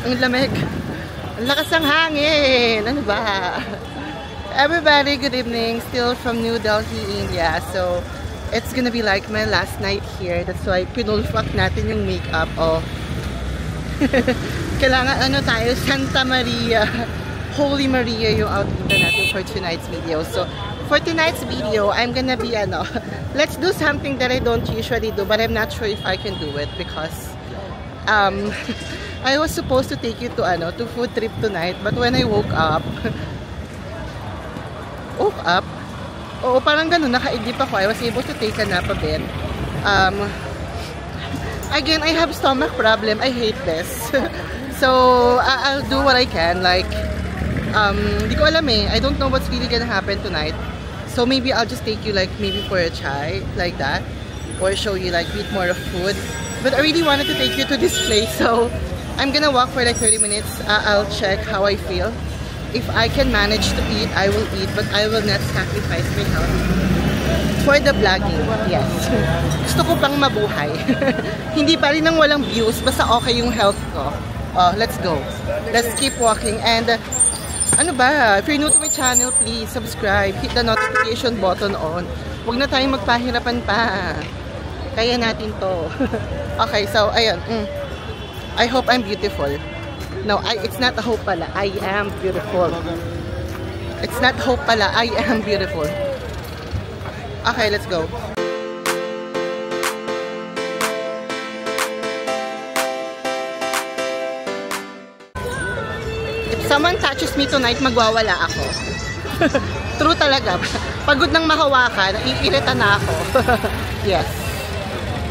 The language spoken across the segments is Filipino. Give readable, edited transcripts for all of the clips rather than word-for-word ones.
Ang lamig. Ang lakas ng hangin. Ano ba? Everybody, good evening. Still from New Delhi, India. So, it's gonna be like my last night here. That's why pinulfuck natin yung makeup. Oh. Kailangan ano tayo, Santa Maria. Holy Maria yung outfit natin for tonight's video. So, for tonight's video, I'm gonna be let's do something that I don't usually do, but I'm not sure if I can do it because I was supposed to take you to food trip tonight, but when I woke up, oo, parang ganun, nakaidip ako. I was able to take a nap a bit. Again, I have stomach problem. I hate this. So, I'll do what I can. Like, di ko alam eh. I don't know what's really gonna happen tonight. So, maybe I'll just take you like, maybe for a chai, like that. Or show you like, eat more of food. But I really wanted to take you to this place. So, I'm gonna walk for like 30 minutes. I'll check how I feel. If I can manage to eat, I will eat. But I will not sacrifice my health for the vlogging. Yes. Gusto ko pang mabuhay. Hindi pa rin nang walang views. Basta okay yung health ko. Oh, let's go. Let's keep walking. And ano ba? If you're new to my channel, please subscribe. Hit the notification button on. Huwag na tayong magpahirapan pa. Kaya natin to. Okay, so, ayun. I hope I'm beautiful. No, it's not a hope pala. I am beautiful. It's not hope pala. I am beautiful. Okay, let's go. If someone touches me tonight, magwawala ako. True talaga. Pagod nang mahawakan, iirita na ako. Yes.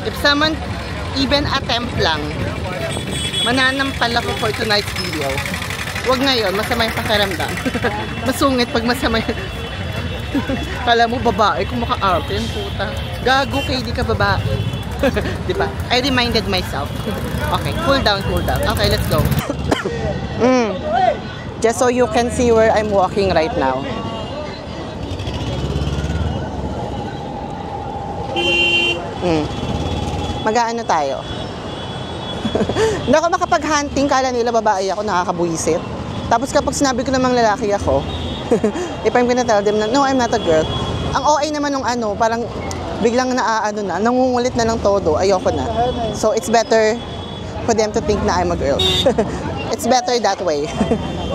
If someone even attempt lang, mananampal ako for tonight's video. Huwag ngayon, masama yung pakiramdam. Masungit pag masama yung... Kala mo babae, kung maka-arte yung puta. Gago kay di ka babae. Diba? I reminded myself. Okay, cool down, cool down. Okay, let's go. Just so you can see where I'm walking right now. Mag-aano tayo? Hindi ako makapag-hunting, kala nila babae ako, nakakabuisit. Tapos kapag sinabi ko namang lalaki ako, if I'm gonna tell them na, no, I'm not a girl. Ang OA naman nung parang biglang nangungulit na ng todo, ayoko na. So it's better for them to think na I'm a girl. It's better that way.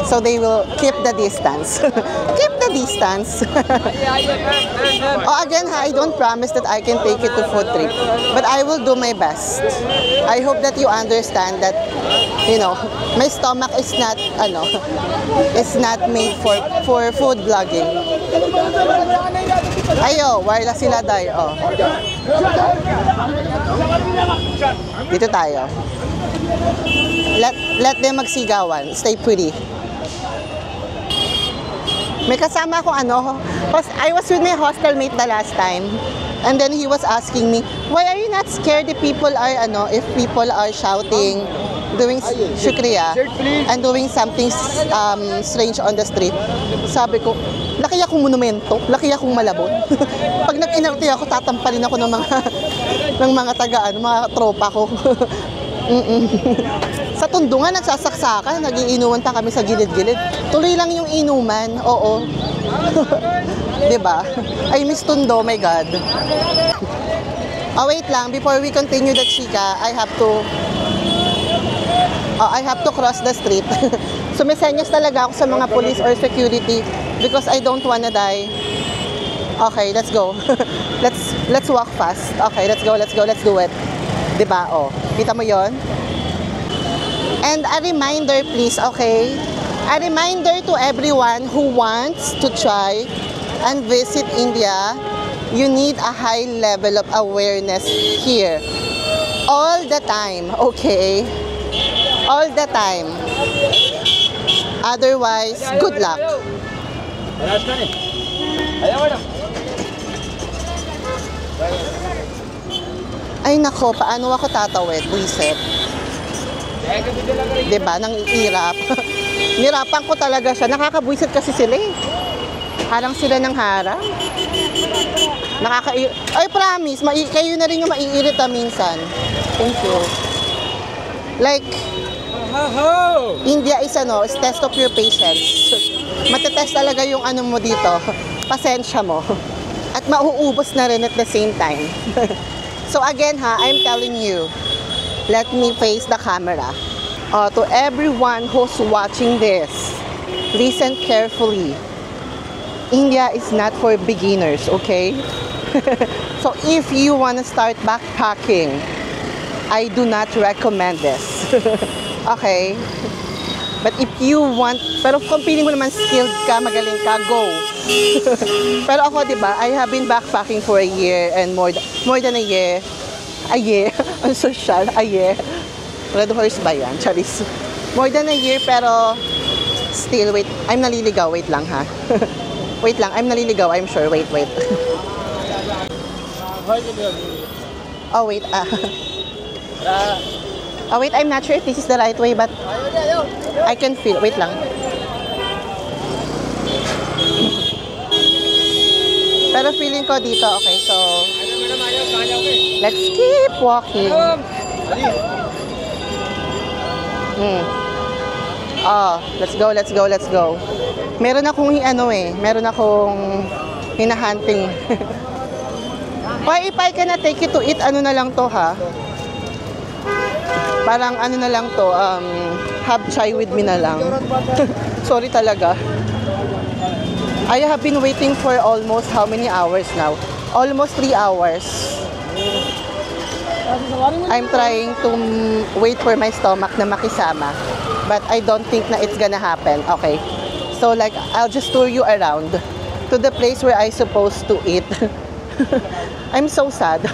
So they will keep the distance. Keep the distance. Oh, again, I don't promise that I can take you to food trip. But I will do my best. I hope that you understand that, my stomach is not, is not made for food vlogging. Ayo, wala sila tayo. Oh. Dito tayo. Let them magsigawan. Stay pretty. May kasama akong I was with my hostel mate the last time. And then he was asking me, why are you not scared if people are shouting, doing shukriya, and doing something strange on the street? Sabi ko, laki akong monumento, laki akong malabon. Pag nag-inarte ako, tatampalin ako ng mga tagaan, mga tropa ko. Sa Tundungan, nagsasaksakan, nagiinuman pa kami sa gilid-gilid. Tuloy lang yung inuman, oo. Diba? I miss Tondo, my God. Oh, wait lang, before we continue the chika, I have to cross the street. So may senyas talaga ako sa mga police or security because I don't wanna die. Okay, let's go. Let's walk fast. Okay, let's go, let's do it. Diba? Oh, kita mo yon? And a reminder please, okay? A reminder to everyone who wants to try and visit India, you need a high level of awareness here. All the time, okay? All the time. Otherwise, good luck. Ay nako, paano ako tatawid? Buisit. Diba? Nang iirap. Nirapan ko talaga siya. Nakakabuisit kasi sila eh. Harang sila ng harang. Ay, promise. Kayo na rin yung maiirita minsan. Thank you. Like, India is is test of your patience. Matetest talaga yung ano mo dito, pasensya mo. At mauubos na rin at the same time. So again I'm telling you, let me face the camera. To everyone who's watching this, listen carefully. India is not for beginners, okay? So if you want to start backpacking, I do not recommend this. Okay? But if you want, pero kung feeling mo naman skilled ka, magaling ka, go. Pero ako, di ba, I have been backpacking for a year and more than a year. A year? Ang social, a year. Red horse ba yan? Charis. More than a year, pero still, wait. I'm naliligaw. Wait lang, ha? Wait lang, I'm naliligaw, I'm sure. Wait. Oh, wait. Oh, wait, I'm not sure if this is the right way, but I can feel. Wait lang. Pero feeling ko dito, okay, so let's keep walking. Oh, let's go. Meron akong meron akong hinahunting. If I cannot take you to eat, ano na lang to, ha? Parang ano na lang to, have chai with me na lang. Sorry talaga. I have been waiting for almost how many hours now? Almost 3 hours. I'm trying to wait for my stomach na makisama. But I don't think na it's gonna happen. Okay. So like, I'll just tour you around to the place where I supposed to eat. I'm so sad.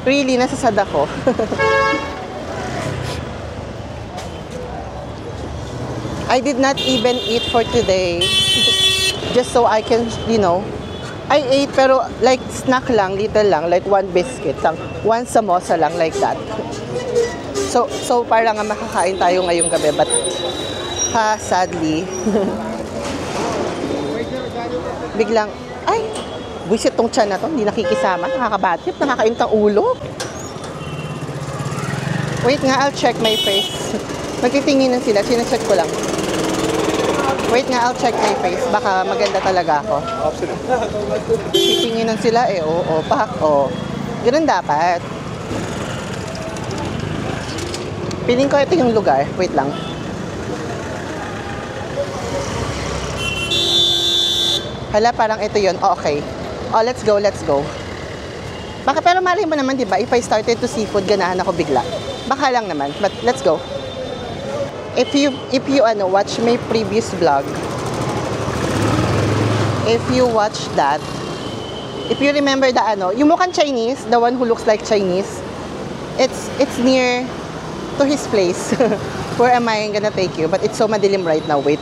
Really, nasasad ako. I did not even eat for today. Just so I can, I ate pero like snack lang, little lang, like one biscuit, one samosa lang, like that. So parang nga makakain tayo ngayong gabi, but sadly, biglang, ay, buisit tong tiyan na to, hindi nakikisama, nakakabatip, nakakain ng ulo. Wait nga, I'll check my face. Nagtitinginan sila, sinecheck ko lang. Wait nga, I'll check my face. Baka maganda talaga ako. Titinginan sila oo, Ganun dapat. Piling ko ito yung lugar. Wait lang. Hala, parang ito yun. Oh, okay. Oh, let's go. Baka, pero malay mo naman, diba? If I started to seafood, ganahan ako bigla. Baka lang naman. But let's go. If you watch my previous vlog, if you watch that, if you remember the yung mukhang Chinese, the one who looks like Chinese, it's near to his place. Where am I gonna take you? But it's so madilim right now. Wait.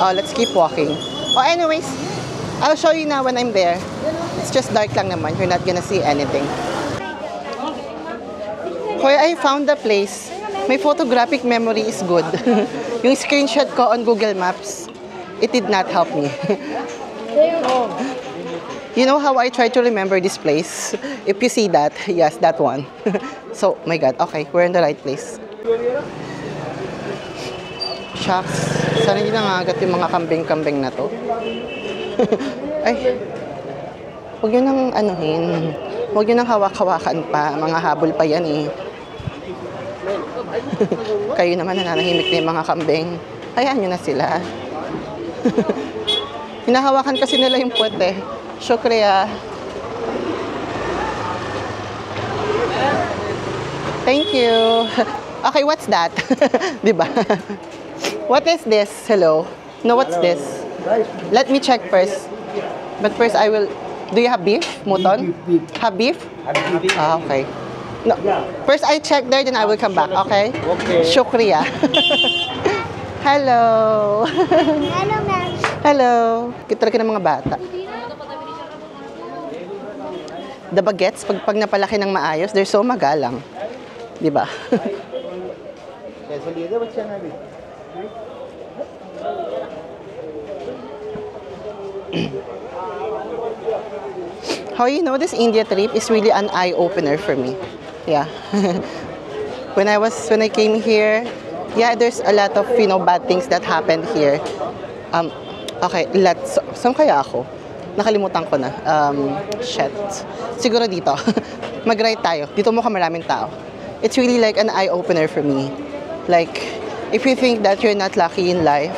Oh, let's keep walking. Oh, anyways, I'll show you now when I'm there. It's just dark lang naman. You're not gonna see anything. Where I found the place, my photographic memory is good. Yung screenshot ko on Google Maps, it did not help me. You know how I try to remember this place? If you see that, yes, that one. So, my God, okay, we're in the right place. Shucks, sana hindi nangagat yung mga kambing-kambing na to. Ay, huwag yun nang anuhin. Huwag yun nang hawak-hawakan pa. Mga habol pa yan eh. Kayo naman nananahimik na yung mga kambing. Hayaan nyo na sila. Hinahawakan kasi nila yung puwet eh. Syukriya. Thank you. Okay, what's that? Diba? What is this? Hello? No, what's this? Let me check first. But first, I will... Do you have beef? Muton? Beef. Have beef? Ah, okay. No. First, I check there, then I will come back, okay? Okay. Shukriya. Hello. Hello, ma'am. Hello. Kita talaga ng mga bata. The bagets, pag napalaki ng maayos, they're so magalang. Diba? How you know this India trip is really an eye-opener for me. Yeah. When I came here, yeah, there's a lot of, you know, bad things that happened here. Okay, saan kaya ako? Nakalimutan ko na. Shit. Siguro dito. Mag-right tayo. Dito mukhang maraming tao. It's really like an eye-opener for me. Like, if you think that you're not lucky in life,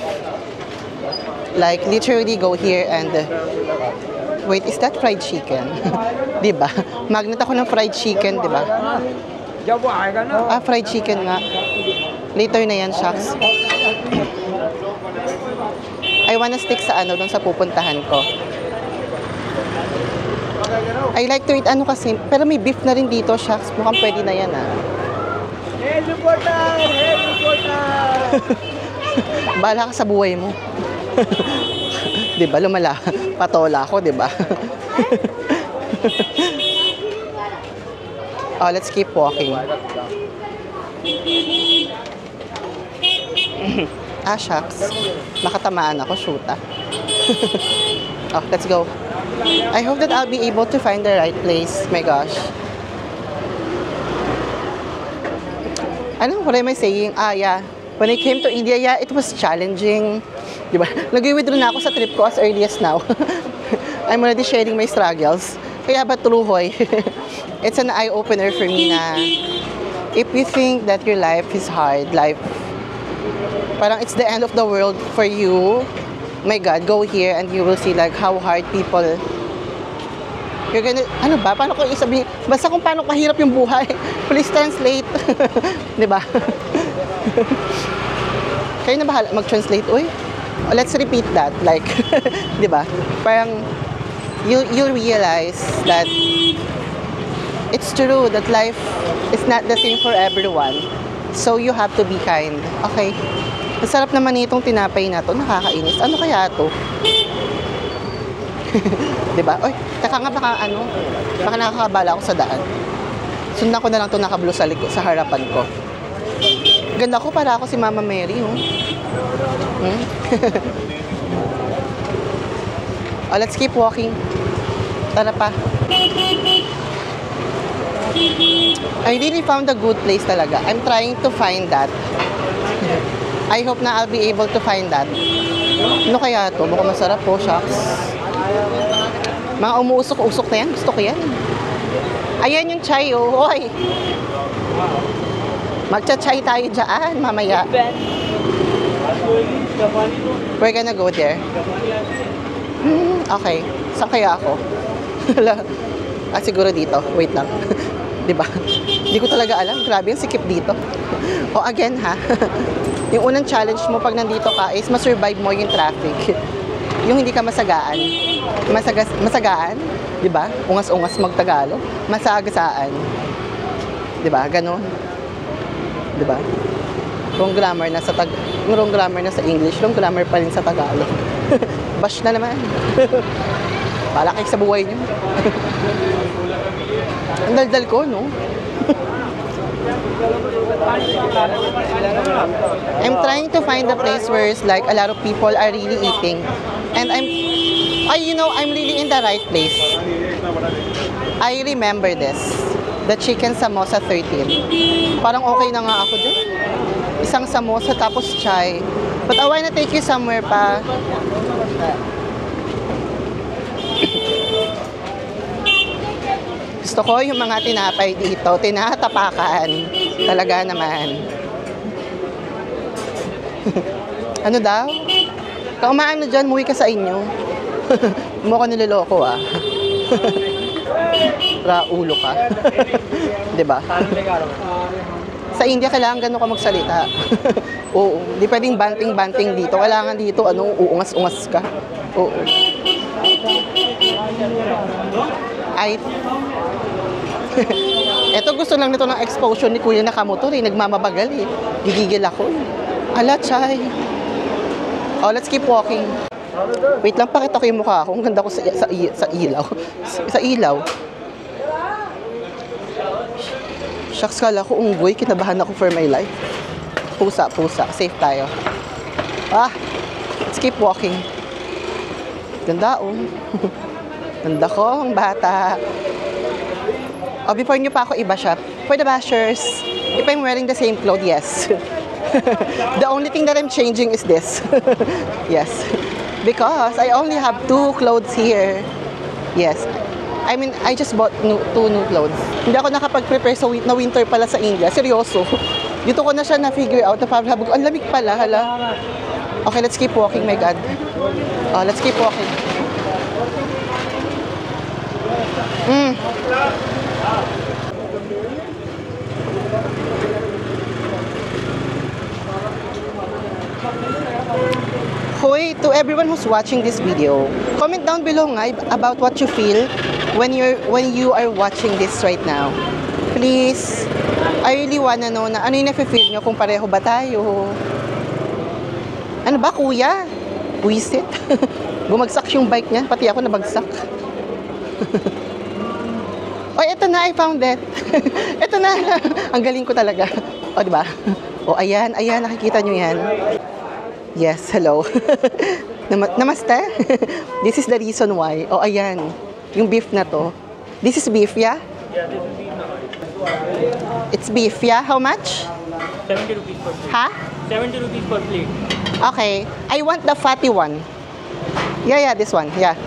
like, literally go here and... wait, is that fried chicken? Diba? Magnet ako ng fried chicken, diba? Fried chicken nga. Later na yan, shucks. I wanna stick sa ano, dun sa pupuntahan ko. I like to eat ano kasi, pero may beef na rin dito, shucks. Mukhang pwede na yan, ah. Hey, reporter! Hey, reporter! Bahala ka sa buhay mo. Diba, lumala. Patola ako, diba? Oh, let's keep walking. Shucks. Nakatamaan ako, shoota. Oh, let's go. I hope that I'll be able to find the right place. My gosh. Ano, what am I saying? Yeah. When I came to India, yeah, it was challenging. Diba? Nag-withdraw na ako sa trip ko as early as now. I'm already sharing my struggles. Kaya ba truhoy? It's an eye-opener for me na if you think that your life is hard, parang it's the end of the world for you, my God, go here and you will see like how hard people, you're gonna, ano ba? Paano ko isabihin? Basta kung paano kahirap yung buhay. Please translate. Diba? Kayo na bahala mag-translate, uy? Let's repeat that, like, di ba? Parang, you realize that it's true that life is not the same for everyone. So, you have to be kind. Okay? Masarap naman itong tinapay na to. Nakakainis. Ano kaya to? Di ba? Uy, taka nga baka ano, baka nakakabala ako sa daan. Sundan ko na lang to nakablo sa harapan ko. Ganda ko para ako si Mama Mary, oh. Oh, let's keep walking. Tara pa. I really found a good place talaga. I'm trying to find that. I hope na I'll be able to find that. Ano kaya to? Mukhang masarap po, shucks. Mga umuusok-usok na yan. Gusto ko yan. Ayan yung chai, oh. Hoy! Magcha-chai tayo dyan, mamaya. We're gonna go there. Okay. Saan kaya ako? Siguro dito. Wait lang. Diba? Hindi ko talaga alam. Grabe yung sikip dito. Again, ha? Yung unang challenge mo pag nandito ka is ma-survive mo yung traffic. Yung hindi ka masagaan. Masagaan? Diba? Ungas-ungas magtagalog. Masagasaan. Diba? Ganon. Diba? Wrong grammar na sa wrong grammar na sa English, wrong grammar pa rin sa Tagalog. Bash na naman. Pala kayo sa buhay niyo. Ang daldal ko, no? I'm trying to find a place where it's like a lot of people are really eating. And I'm really in the right place. I remember this. The chicken samosa 13. Parang okay na nga ako dyan. Isang samosa tapos chai. But I wanna take you somewhere pa. Gusto ko yung mga tinapay dito. Tinatapakan. Talaga naman. Ano daw? Kaumaan na dyan, muwi ka sa inyo. Mukha niloloko, ah. Raulo ka. Diba? Sa India, kailangan gano'n ka magsalita. Oo. Hindi pwedeng banting-banting dito. Kailangan dito, uungas-ungas ka. Oo. Eto, gusto lang nito ng exposure ni Kuya Nakamoto. Nagmamabagal eh. Gigigil ako. Ala, chay. Oh, let's keep walking. Wait lang, pakita ko yung mukha ko. Ang ganda ko sa ilaw. Sa ilaw. Shucks, kala ko unggoy. Kinabahan ako for my life. Pusa. Safe tayo. Let's keep walking. Ganda, oh. Ganda ko, ang bata. Oh, before nyo pa ako iba shop, for the bashers, if I'm wearing the same clothes, yes. The only thing that I'm changing is this. Yes. Because I only have 2 clothes here. Yes. I mean, I just bought 2 new clothes. Hindi ako nakapag-prepare na winter pala sa India. Seryoso. Dito ko na siya na-figure out na parang sabi ko, ang lamig pala, hala. Okay, let's keep walking, my God. Oh, let's keep walking. Hoy, to everyone who's watching this video, comment down below nga about what you feel when you are watching this right now. Please, I really wanna know na ano yung nafe-feel nyo kung pareho ba tayo. Ano ba, kuya? Wisit. Bumagsak yung bike niya, pati ako nabagsak. Oh, eto na, I found it. Eto na. Ang galing ko talaga. O, diba? O, ayan, nakikita nyo yan. Yes, hello. Namaste? This is the reason why. O, ayan. Yung beef na to. This is beef, yeah? Yeah, this is beef now. It's beef, yeah? How much? 70 rupees per plate. Ha? 70 rupees per plate. Okay. I want the fatty one. Yeah, this one. Yeah.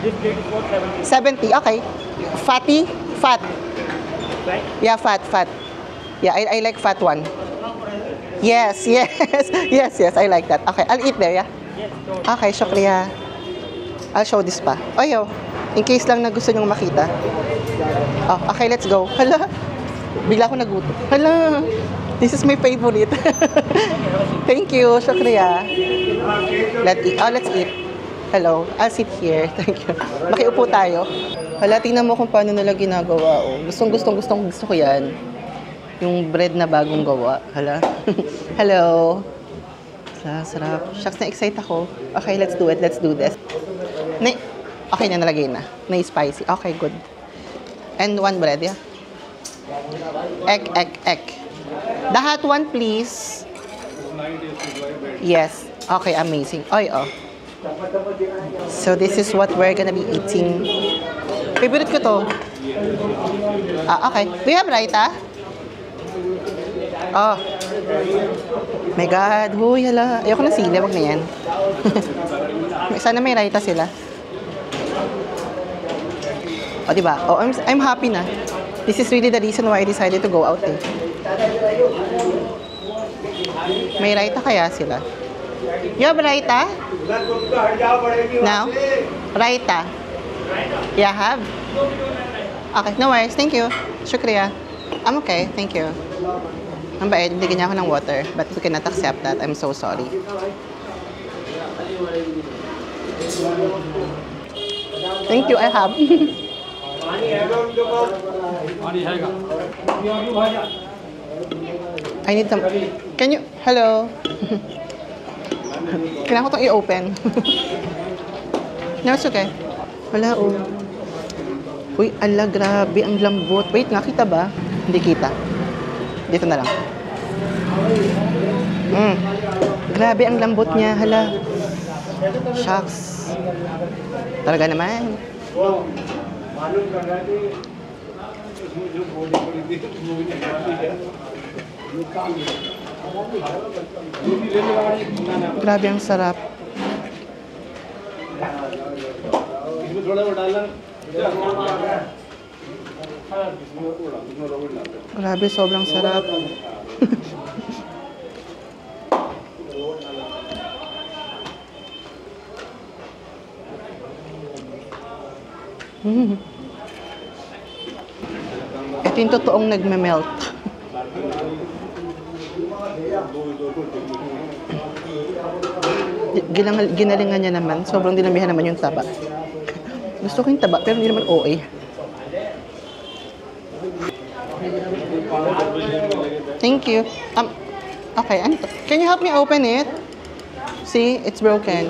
This plate is for 70. 70, okay. Fatty? Fat. Right? Yeah, fat. Yeah, I like fat one. Yes, I like that. Okay, I'll eat there, yeah? Yes, sure. Okay, shukriya. I'll show this pa. Oh, yo. In case lang na gusto nyong makita. Oh, okay, let's go. Hala. Bigla ko nagutom. Hala. This is my favorite. Thank you, shukriya. Let's eat. Hello. I'll sit here. Thank you. Makiupo tayo. Hala, tingnan mo kung paano nila ginagawa. Oh. Gusto ko yan. Yung bread na bagong gawa. Hala. Hello. Sarap. Shucks, na-excite ako. Okay, let's do it. Let's do this. Okay na, nalagay na. Na-spicy. Okay, good. And 1 bread, yeah? Egg. The hot one, please. Yes. Okay, amazing. Oy, oh. So, this is what we're gonna be eating. Favorite ko to. Okay. Do you have raita? Oh. My God. Huy, hala. Ayoko na sila. Wag na yan. Sana may raita sila. O, diba? Oh, I'm happy na. This is really the reason why I decided to go out eh. May raita kaya sila? You have raita? Now? Raita? Yeah, have? Okay, no worries. Thank you. Shukriya. I'm okay. Thank you. Ang bait, bigyan niya ako ng water. But we cannot accept that. I'm so sorry. Thank you, I have. I need some... Can you... Hello? Kailangan ko itong i-open. No, it's okay. Wala, oh. Uy, ala, grabe. Ang lambot. Wait nga, kita ba? Hindi kita. Dito na lang. Grabe, ang lambot niya. Hala. Shucks. Talaga naman. Grabe, ang sarap. Grabe, sobrang sarap. Ito yung totoong nagme-melt. Ginalingan niya naman. Sobrang dinamihan naman yung taba. Gusto ko yung taba, pero hindi naman OA. Thank you. Okay, can you help me open it? See, it's broken.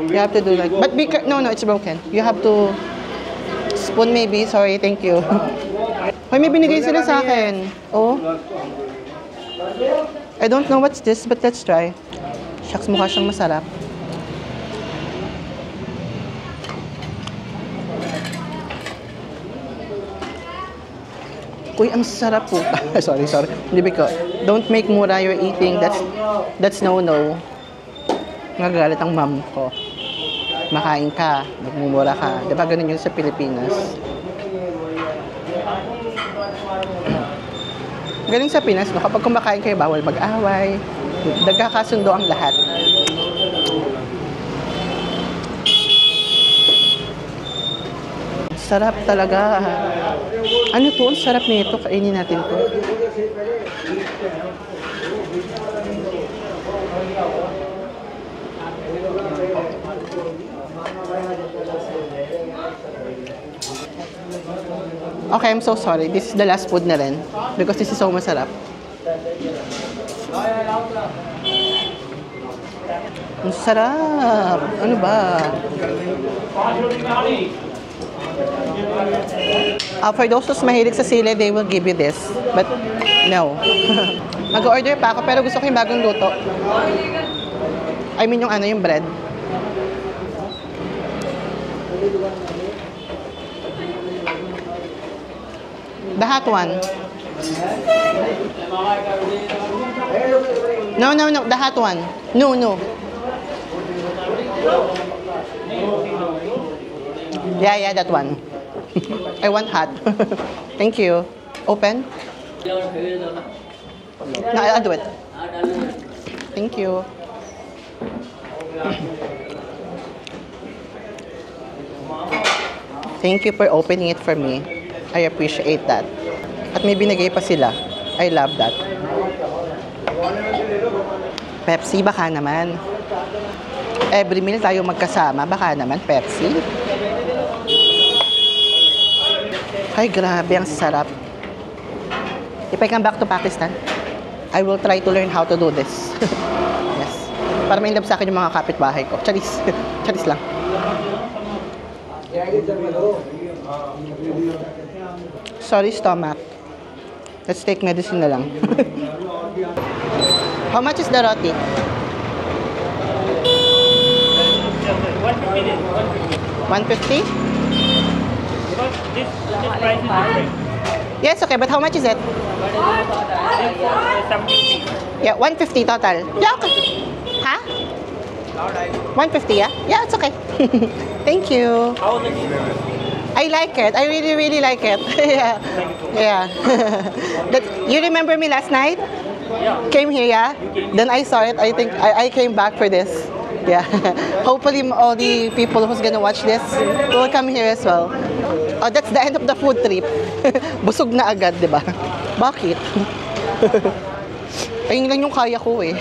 You have to do like, but no, it's broken. You have to spoon maybe. Sorry, thank you. Hoy, may binigay sila sa akin. Oh. I don't know what's this, but let's try. Shucks, mukha siyang masarap. Uy, ang sarap po. sorry. Hindi ko. Don't make mura your eating. That's no-no. Nagagalit ang mom ko. Makain ka, magmumura ka. Diba ganun yung sa Pilipinas? Galing sa Pinas, no? Kapag kumakain kayo, bawal mag-away. Nagkakasundo ang lahat. Sarap talaga. Ano to? Ang sarap nito. Kainin natin to. Okay, I'm so sorry. This is the last food na rin. Because this is so masarap. Ang sarap! Ano ba? For those who's mahilig sa sili, they will give you this. But, no. Mag-order pa ako, pero gusto ko yung bagong luto. I mean yung ano, yung bread. The hot one. No. The hot one. No. Yeah, that one. I want hot. Thank you. Open? No, I'll do it. Thank you. Thank you for opening it for me. I appreciate that. At may binigay pa sila. I love that. Pepsi, baka naman. Every meal tayo magkasama, baka naman Pepsi. Ay, grabe, ang sarap. If I come back to Pakistan, I will try to learn how to do this. Yes. Para ma-inlove sa akin yung mga kapitbahay ko. Charis. Charis lang. Sorry, stomach. Let's take medicine na lang. How much is the roti? 150? Because this price is different. Yes, okay, but how much is it? This is 70. Yeah, 150 total. Yeah, okay. Huh? 150, yeah? Yeah, it's okay. Thank you. How is it? I like it. I really, really like it. Yeah. That, you remember me last night? Yeah. Came here, yeah? Then I saw it. I think I came back for this. Yeah. Hopefully all the people who's gonna watch this will come here as well. Oh, that's the end of the food trip. Busog na agad, di ba? Bakit? Ayun lang yung kaya ko eh.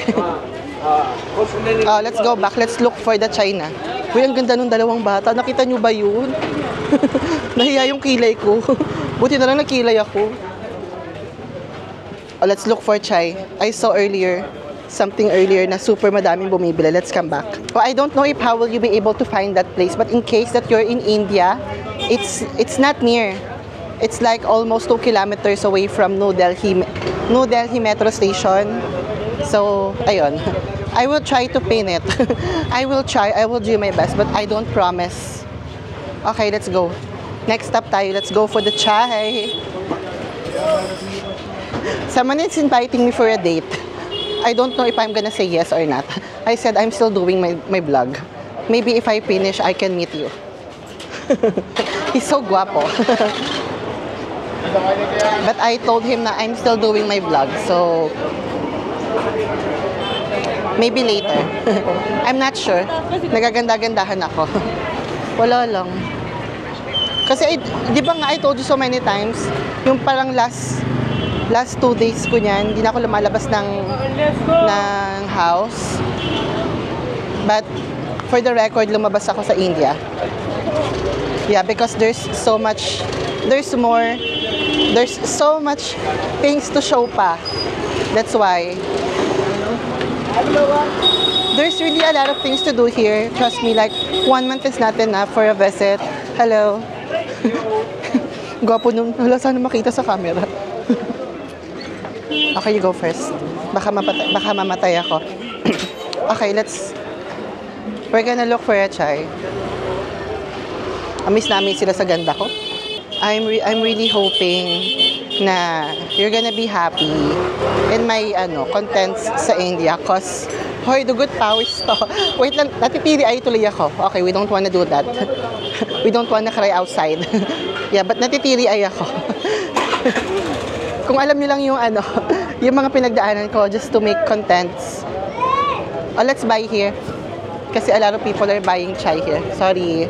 Let's go back. Let's look for the China. Uy, ang ganda nung dalawang bata. Nakita nyo ba yun? Nahiya yung kilay ko. Buti na lang nakilay ako. Let's look for chai. I saw something earlier na super madaming bumibili. Let's come back. Well, I don't know if how will you be able to find that place, but in case that you're in India, it's not near. It's like almost 2 kilometers away from New Delhi metro station. So, ayun. I will try to pin it. I will do my best, but I don't promise. Okay, let's go. Next stop tayo. Let's go for the chai. Someone is inviting me for a date. I don't know if I'm gonna say yes or not. I said I'm still doing my vlog. Maybe if I finish, I can meet you. He's so guapo. But I told him na I'm still doing my vlog, so maybe later. I'm not sure. Nagaganda-gandahan ako. Wala lang. Kasi, di ba nga I told you so many times, yung parang last 2 days ko niyan, hindi na ako lumalabas ng house. But, for the record, lumabas ako sa India. Yeah, because there's so much things to show pa. That's why. There's really a lot of things to do here. Trust me, like, 1 month is not enough for a visit. Hello. Gwapo nung, wala sana makita sa camera. Okay, you go first. Baka mamatay ako. Okay, we're gonna look for a chai. Amis namin sila sa ganda ko. I'm really hoping na you're gonna be happy in my contents sa India cause hoy, dugot pawis to. Wait lang, natitiri ay tuloy ako. Okay, we don't wanna do that. We don't wanna cry outside. Yeah, but natitiri ay ako. Kung alam niyo lang yung yung mga pinagdaanan ko just to make contents. Oh, let's buy here. Kasi a lot of people are buying chai here. Sorry.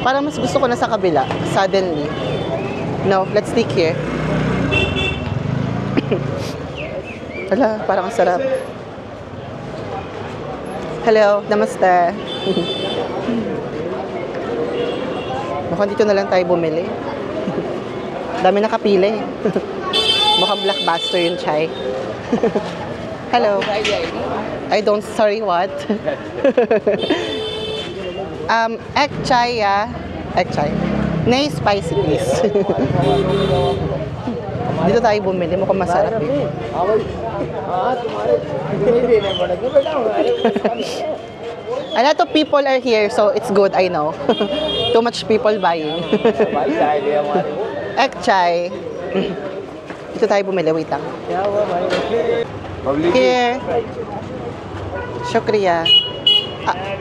Parang mas gusto ko na sa kabila, suddenly. No, let's stick here. Hala, parang ang sarap. Hello, namaste. Mukhang dito na lang tayo bumili. Dami nakapili. Mukhang blockbuster yung chai. Hello. I don't, sorry, what? Egg chai, yeah. Egg chai. Nay, spicy, please. Dito tayo bumili, mukhang masarap eh. A lot of people are here, so it's good, I know. Too much people buying. Egg chai. Dito tayo bumili, wait lang. Here. Shukriya.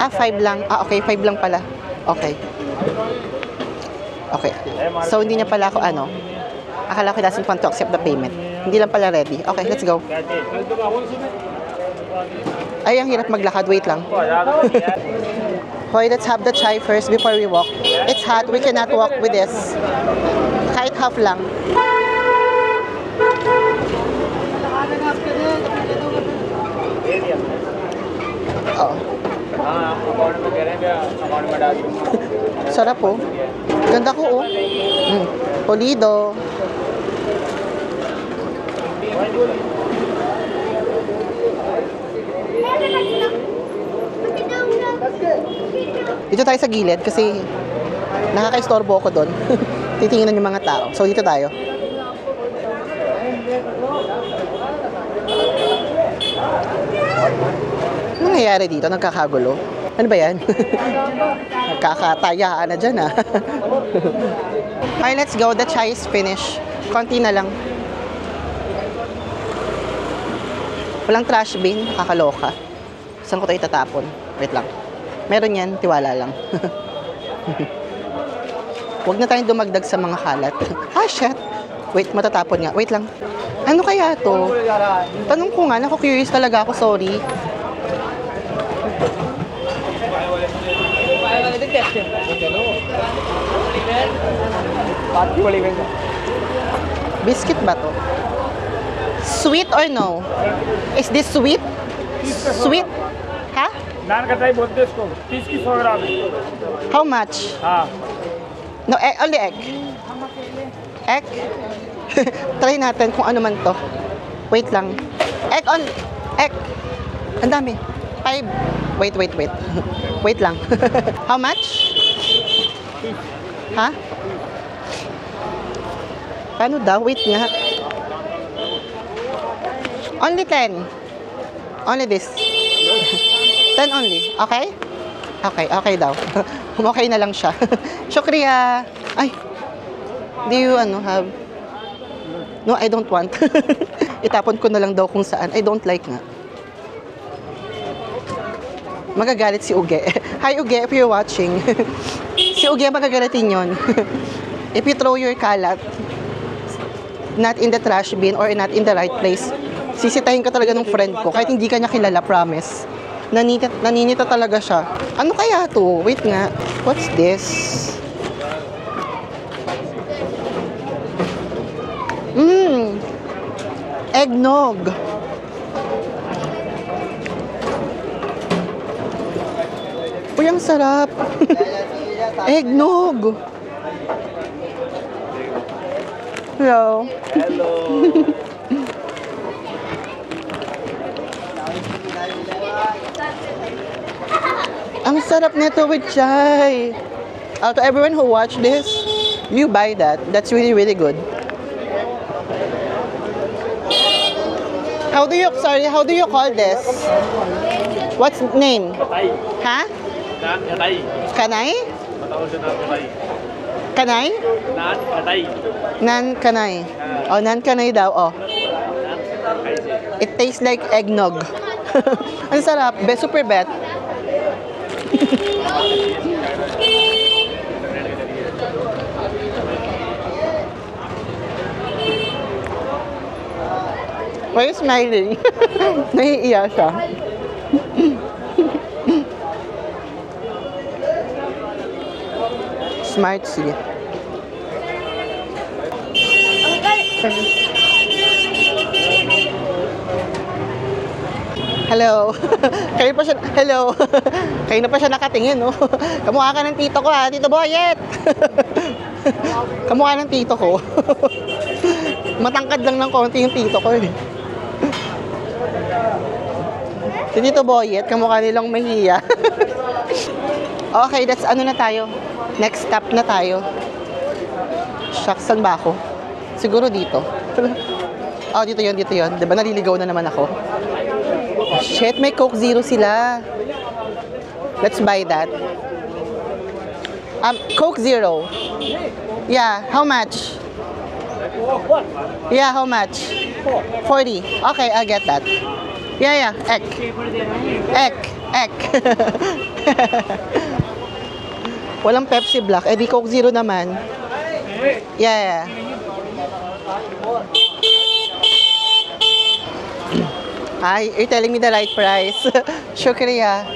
5 lang. Okay, 5 lang pala. Okay. Okay. So, hindi niya pala ako akala ko doesn't want to accept the payment. Hindi lang pala ready. Okay, let's go. Ay, ang hirap maglakad. Wait lang. Hoy, let's have the chai first before we walk. It's hot. We cannot walk with this. Kahit half lang. Oh. Sarap po. Ganda ko Polido. Dito tayo sa gilid kasi nakaka-istorbo ako doon. Titingnan yung mga tao. So dito tayo. Ano nangyayari dito? Nagkakagulo? Ano ba yan? Nagkakatayaan na dyan Okay, let's go. The chai is finished. Konti na lang. Walang trash bin. Kakaloka. Saan ko ito itatapon? Wait lang. Meron yan. Tiwala lang. Huwag na tayong dumagdag sa mga kalat. Shit. Wait, matatapon nga. Wait lang. Ano kaya to? Tanong ko nga. Naku-curious talaga ako. Sorry. Biscuit ba to? Sweet or no? Is this sweet? Sweet? Ha? नान का ट्राई बोलते हैं इसको 30 की 100 ग्राम How much? हाँ No, only egg. Egg? Try natin kung ano man to. Wait lang. Egg on... Egg. Ang dami. 5. Wait. Wait lang. How much? Ha? Paano daw? Wait nga. Only 10. Only this. 10 only. Okay? Okay daw. Okay na lang siya. Shukriya. Ay. Do you have... No, I don't want. Itapon ko na lang daw kung saan. I don't like nga. Magagalit si Uge. Hi Uge, if you're watching. Si Uge magagalitin yon. If you throw your kalat not in the trash bin or not in the right place, sisitahin ka talaga ng friend ko. Kahit hindi ka niya kilala, promise. Naninita talaga siya. Ano kaya to? Wait nga. What's this? Eggnog. Uy, ang sarap. Eggnog. Hello. Hello. Ang sarap nito with chai. To everyone who watch this, you buy that. That's really, really good. How do you call this? What's name? Yatay. Ha? Yatay. Kanay? Matawag siya na yatay. Kanay? Nan Katay. Nan kanay. Oh, nan kanay daw. Oh. It tastes like eggnog. Ang sarap. Super bet. Why are you smiling? Nahiiya siya. Smart, sige. Hello. Kayo pa siya, hello. Kayo na pa siya nakatingin, no? Kamukha ka ng tito ko, ha? Tito Boyet! Kamukha ng tito ko. Matangkad lang ng konti yung tito ko, eh. Si Tito Boyet, kamukha nilang mahiya. Okay, that's ano na tayo. Next stop na tayo. Shucks, saan ba ako? Siguro dito. Oh, dito yun, dito yun. Diba naliligaw na naman ako? Shit, may Coke Zero sila. Let's buy that. Coke Zero. Yeah, how much? Yeah, how much? 40. Okay, I'll get that. Yeah, ek. Ek. Walang Pepsi Black. Eh, di Coke Zero naman. Yeah. Ay, you're telling me the right price. Shukriya.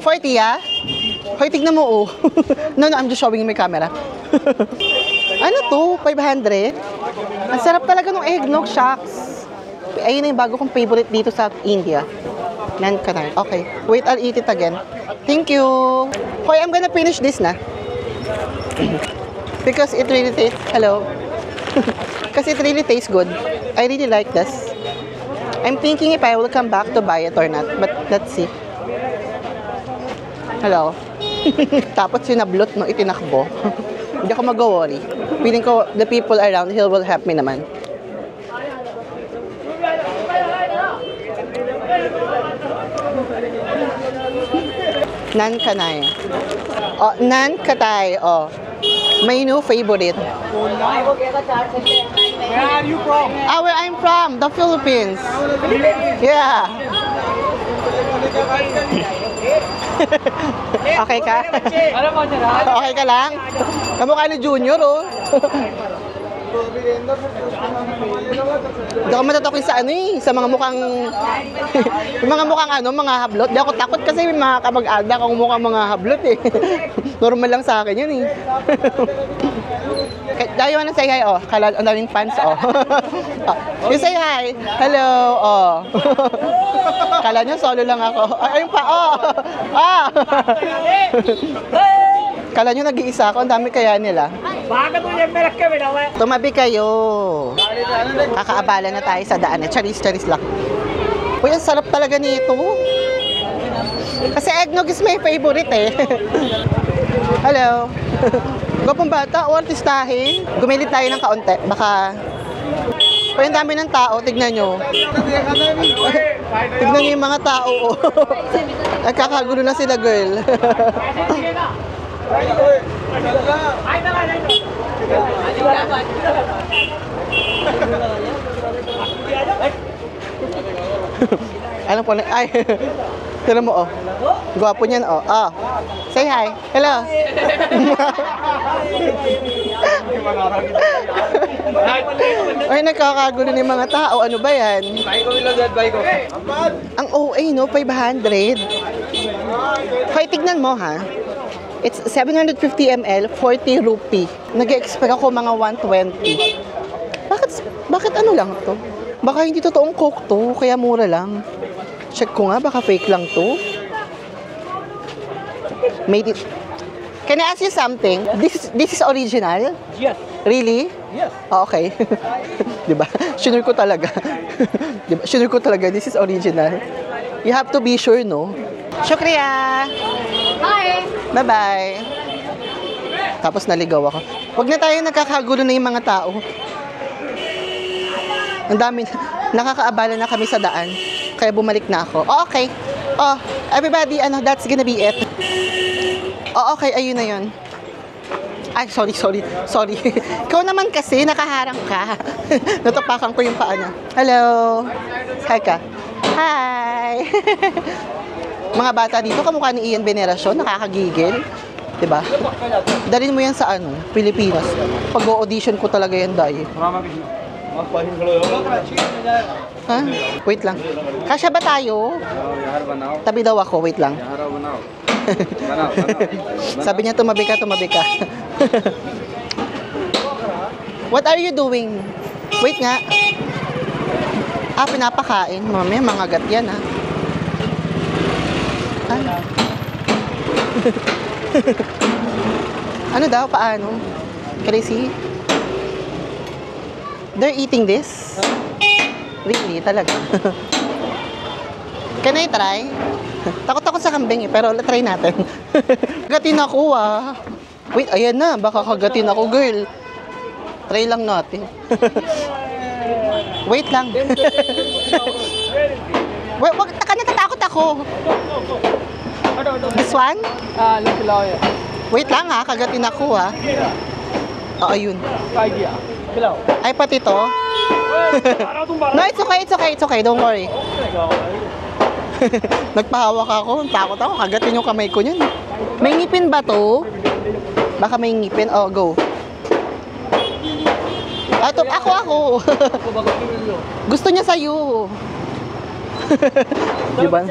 40, ah? Hoy, tignan mo, oh. No, I'm just showing my camera. Ano to? 500? Ang sarap talaga ng eggnog, shucks. Ayun na yung bago kong favorite dito sa India. Nan kanay. Okay. Wait, I'll eat it again. Thank you. Hoy, I'm gonna finish this na. Because it really tastes... Hello. Kasi it really tastes good. I really like this. I'm thinking if I will come back to buy it or not. But let's see. Hello. Tapos sinablot, no, itinakbo. Hindi ako mag-worry. Feeling ko the people around here will help me naman. Nan kanay. Oh, nan katay. Oh. My new favorite. Where are you from? Where I'm from, the Philippines. Yeah. Okay ka? Okay ka lang? Kamukha ni Junior, oh. Hindi ako matatokin sa ano eh, sa mga mukhang yung mga mukhang ano, mga hablot. Hindi ako takot kasi may mga kamag-ada kung mukhang mga hablot eh. Normal lang sa akin yun eh. Dayo na say hi, oh. Kala, ang daming fans, oh. You say hi. Hello, oh. Kala nyo, solo lang ako. Ayun pa, oh. Ah. Kala nyo, nag-iisa ako. Ang dami kaya nila. Tumabi kayo. Kakaabala na tayo sa daan. Charis lang. Uy, ang sarap talaga nito. Kasi eggnog is my favorite eh. Hello. Gwapong bata o artistahin. Gumilit tayo ng kaunti. Baka... Uy, ang dami ng tao. Tignan nyo. Tignan nyo yung mga tao. Oh. Nagkakagulo na sila, girl. Alam po na, ay, tira mo, oh. Gwapo niyan, oh. Oh. Say hi. Hello. Ay, nagkakagulo ng mga tao. Ano ba yan? Ang OA, no? 500. Hoy, tignan mo, ha? It's 750 ml, 40 rupee. Nag-expect ako mga 120. Bakit ano lang to? Baka hindi totoong Coke to, kaya mura lang. Check ko nga, baka fake lang to. Made it. Can I ask you something? This is original? Yes. Really? Yes. Oh, okay. Diba? Sure ko talaga. Diba? Sure ko talaga, this is original. You have to be sure, no? Shukriya! Bye! Bye-bye! Tapos naligaw ako. Huwag na tayo nagkakagulo na yung mga tao. Ang dami. Nakakaabala na kami sa daan. Kaya bumalik na ako. Oh, okay. Oh, everybody, that's gonna be it. Oh, okay. Ayun na yun. Ay, sorry. Ikaw naman kasi, nakaharang ka. Natapakan ko yung paa niya. Hello. Hi ka. Hi. Mga bata dito, kamukha ni Ian Veneracion, nakakagigil. Diba? Dalhin mo yan sa Pilipinas. Pag-audition ko talaga yan, Day. Ha? Wait lang. Kasya ba tayo? Tabi daw ako, wait lang. Sabi niya, tumabi ka. What are you doing? Wait nga. Pinapakain. Mamaya, mga gat yan, ha? Ano daw? Paano? Can I see? They're eating this? Really? Talaga? Can I try? Takot sa kambing pero try natin. Kagatin ako Wait, ayan na. Baka kagatin ako, girl. Try lang natin. Wait lang. Wait, wag, natatakot ako. This one? Wait lang kagatin ako ayun. Ay, pati to? No, it's okay. Don't worry. Nagpahawak ako. Takot ako. Kagatin yung kamay ko niyan. May ngipin ba to? Baka may ngipin. Oh, go. Ako. Gusto niya sa'yo. Diba?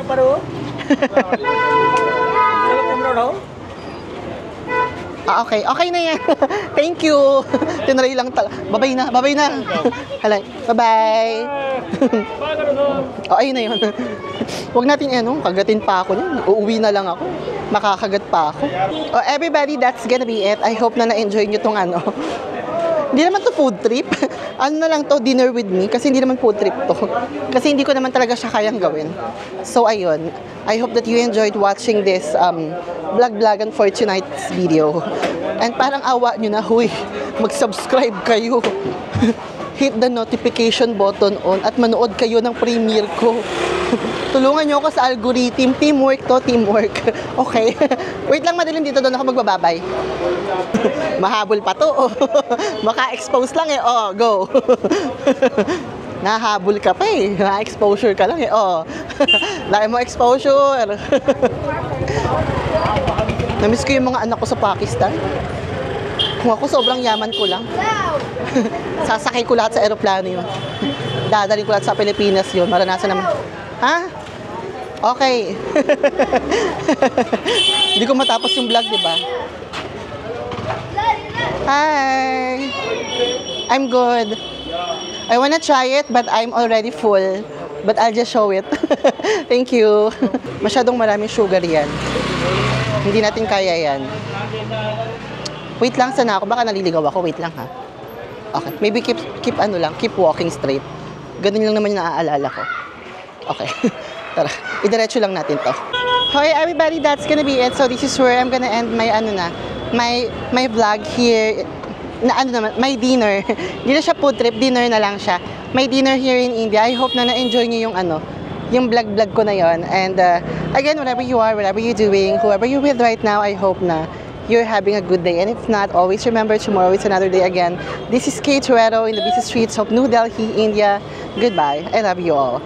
Okay. Okay na yan. Thank you. Tinry lang talaga. Babay na. Halay. Bye-bye. Ayun na yun. Huwag natin kagatin pa ako niyan. Uuwi na lang ako. Makakagat pa ako. Everybody, that's gonna be it. I hope na na-enjoy nyo tong Hindi naman to food trip. Na lang to, dinner with me. Kasi hindi naman food trip to. Kasi hindi ko naman talaga siya kayang gawin. So, ayun. I hope that you enjoyed watching this vlog for tonight's video. And parang awa nyo na, mag-subscribe kayo. Hit the notification button on at manood kayo ng premiere ko. Tulungan nyo ako sa algorithm. Teamwork to, teamwork. Okay. Wait lang, madaling dito doon ako magbababay. Mahabol pa to. Maka-expose lang go. Nahabol ka pa Na-exposure ka lang Laki mo exposure. Namiss ko yung mga anak ko sa Pakistan. Kung ako, sobrang yaman ko lang. Sasakay ko lahat sa aeroplano yun. Dadalhin ko lahat sa Pilipinas yun. Maranasan naman. Ha? Okay. Hindi ko matapos yung vlog, di ba? Hi. I'm good. I wanna try it, but I'm already full. But I'll just show it. Thank you. Masyadong maraming sugar yan. Hindi natin kaya yan. Wait lang, sana ako. Baka naliligaw ako. Wait lang, ha? Okay. Maybe keep keep walking straight. Ganun lang naman yung naaalala ko. Okay. Tara, idiretso lang natin to. Hi everybody, that's gonna be it. So this is where I'm gonna end my my vlog here. My dinner. Hindi na siya food trip, dinner na lang siya. My dinner here in India. I hope na na-enjoy niyo yung vlog ko na yon. And again, whatever you are, whatever you're doing, whoever you're with right now, I hope na you're having a good day. And if not, always remember tomorrow is another day again. This is Kate Tuero in the busy streets of New Delhi, India. Goodbye. I love you all.